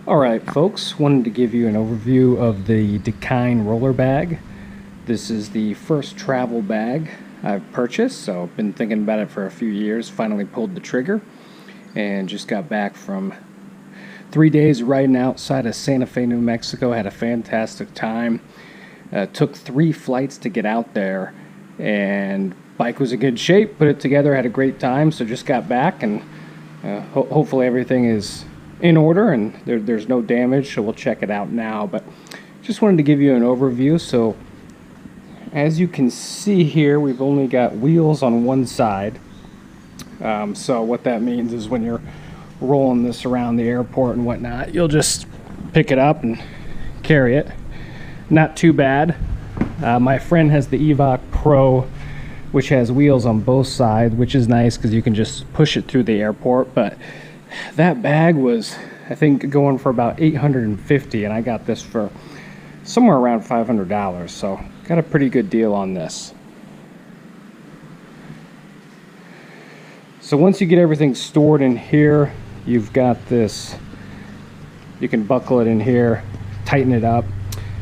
Alright folks, wanted to give you an overview of the Dakine Roller Bag. This is the first travel bag I've purchased, so I've been thinking about it for a few years, finally pulled the trigger, and just got back from 3 days riding outside of Santa Fe, New Mexico. Had a fantastic time. Took 3 flights to get out there, and bike was in good shape, put it together, had a great time, so just got back, and hopefully everything is in order and there's no damage, so we'll check it out now. But just wanted to give you an overview. So as you can see here, we've only got wheels on one side. So what that means is when you're rolling this around the airport and whatnot, you'll just pick it up and carry it. Not too bad. My friend has the Evoc Pro, which has wheels on both sides, which is nice because you can just push it through the airport. But that bag was, I think, going for about $850, and I got this for somewhere around $500, so got a pretty good deal on this. So once you get everything stored in here, you've got this, you can buckle it in here, tighten it up,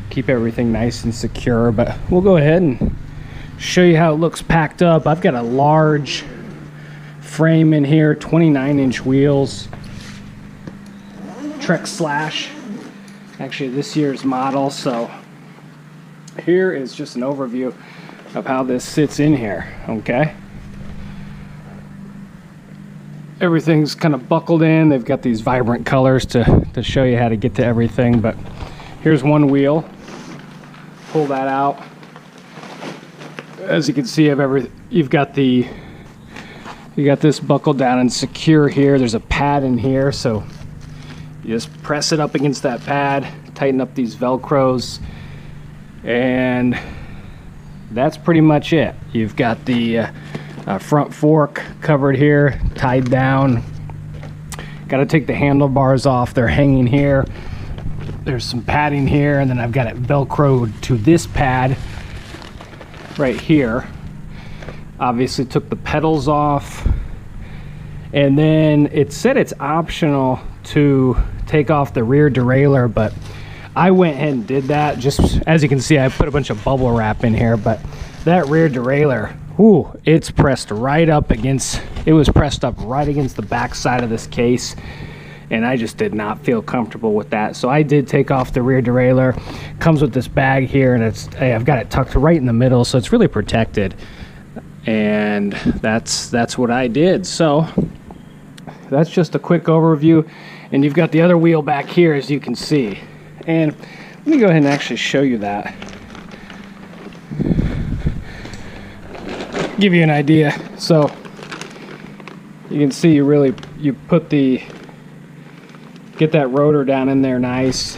keep everything nice and secure. But we'll go ahead and show you how it looks packed up. I've got a large frame in here, 29-inch wheels, Trek Slash, actually this year's model. So here is just an overview of how this sits in here. Okay, everything's kind of buckled in. They've got these vibrant colors to show you how to get to everything. But here's one wheel, pull that out. As you can see, you've got this buckled down and secure here. There's a pad in here, so you just press it up against that pad, tighten up these Velcros, and that's pretty much it. You've got the front fork covered here, tied down. Got to take the handlebars off. They're hanging here. There's some padding here, and then I've got it Velcroed to this pad right here. Obviously took the pedals off, and then it said it's optional to take off the rear derailleur, but I went ahead and did that. Just as you can see, I put a bunch of bubble wrap in here, but that rear derailleur, ooh, it's pressed right up against, it was pressed up right against the back side of this case, and I just did not feel comfortable with that. So I did take off the rear derailleur. Comes with this bag here, and I've got it tucked right in the middle, so it's really protected. And that's what I did. So that's just a quick overview, and you've got the other wheel back here, as you can see. And let me go ahead and actually show you that, give you an idea. So you can see you put get that rotor down in there nice.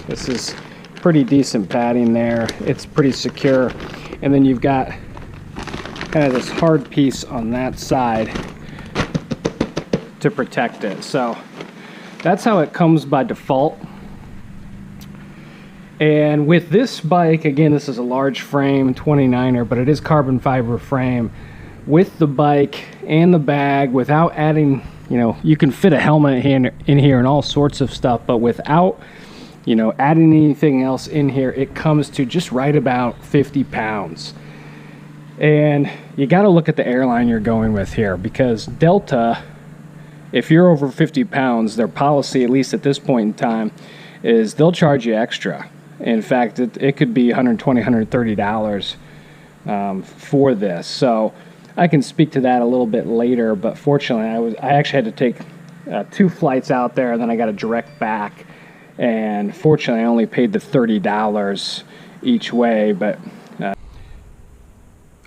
This is pretty decent padding there. It's pretty secure. And then you've got kind of this hard piece on that side to protect it. So that's how it comes by default. And with this bike, again, this is a large frame 29er, but it is carbon fiber frame. With the bike and the bag, without adding, you can fit a helmet in here and all sorts of stuff, but without adding anything else in here, it comes to just right about 50 pounds. And you got to look at the airline you're going with here, because Delta, if you're over 50 pounds, their policy, at least at this point in time, is they'll charge you extra. In fact, it could be $120, $130 for this. So I can speak to that a little bit later, but fortunately I actually had to take 2 flights out there, and then I got a direct back, and fortunately I only paid the $30 each way. But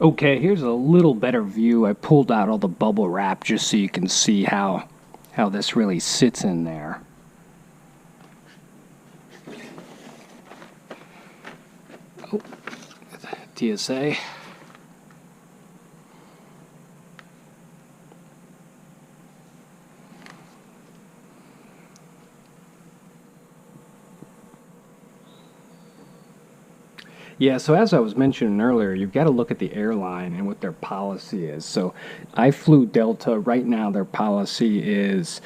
okay, here's a little better view. I pulled out all the bubble wrap just so you can see how this really sits in there. Oh, TSA. Yeah, so as I was mentioning earlier, you've got to look at the airline and what their policy is. So I flew Delta. Right now their policy is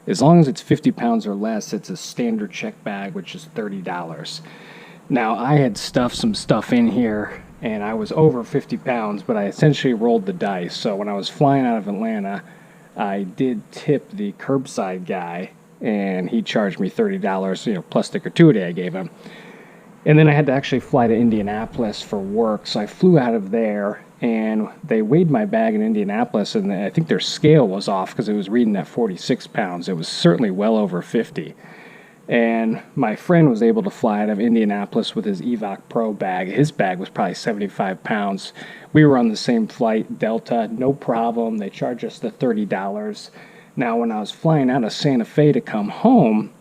As long as it's 50 pounds or less, it's a standard check bag, which is $30. Now, I had stuffed some stuff in here, and I was over 50 pounds, but I essentially rolled the dice. So when I was flying out of Atlanta, I did tip the curbside guy, and he charged me $30, plus the gratuity I gave him. And then I had to actually fly to Indianapolis for work, so I flew out of there, and they weighed my bag in Indianapolis, and I think their scale was off because it was reading at 46 pounds. It was certainly well over 50. And my friend was able to fly out of Indianapolis with his Evoc Pro bag. His bag was probably 75 pounds. We were on the same flight, Delta, no problem. They charged us the $30. Now, when I was flying out of Santa Fe to come home,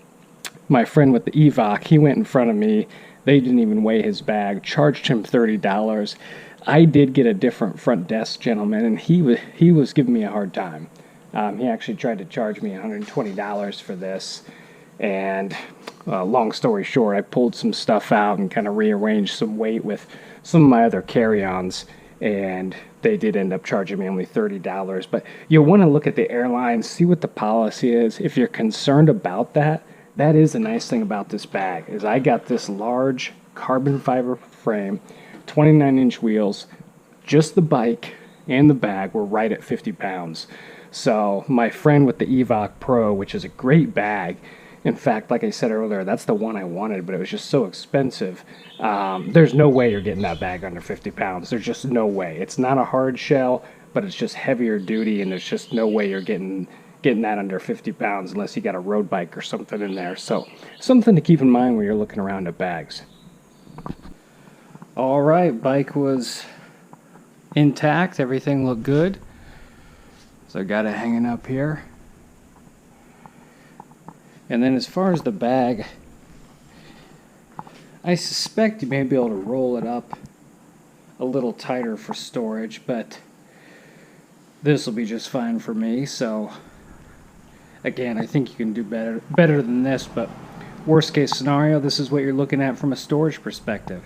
my friend with the Evoc, he went in front of me. They didn't even weigh his bag, charged him $30. I did get a different front desk gentleman, and he was giving me a hard time. He actually tried to charge me $120 for this. And long story short, I pulled some stuff out and kind of rearranged some weight with some of my other carry-ons, and they did end up charging me only $30. But you'll want to look at the airlines, see what the policy is. If you're concerned about that, that is the nice thing about this bag, is I got this large carbon fiber frame, 29-inch wheels, just the bike and the bag were right at 50 pounds. So my friend with the Evoc Pro, which is a great bag, in fact, like I said earlier, that's the one I wanted, but it was just so expensive. There's no way you're getting that bag under 50 pounds. There's just no way. It's not a hard shell, but it's just heavier duty, and there's just no way you're getting that under 50 pounds unless you got a road bike or something in there. So something to keep in mind when you're looking around at bags. All right, bike was intact. Everything looked good. So I got it hanging up here. And then as far as the bag, I suspect you may be able to roll it up a little tighter for storage, but this will be just fine for me. So again, I think you can do better than this, but worst case scenario, this is what you're looking at from a storage perspective.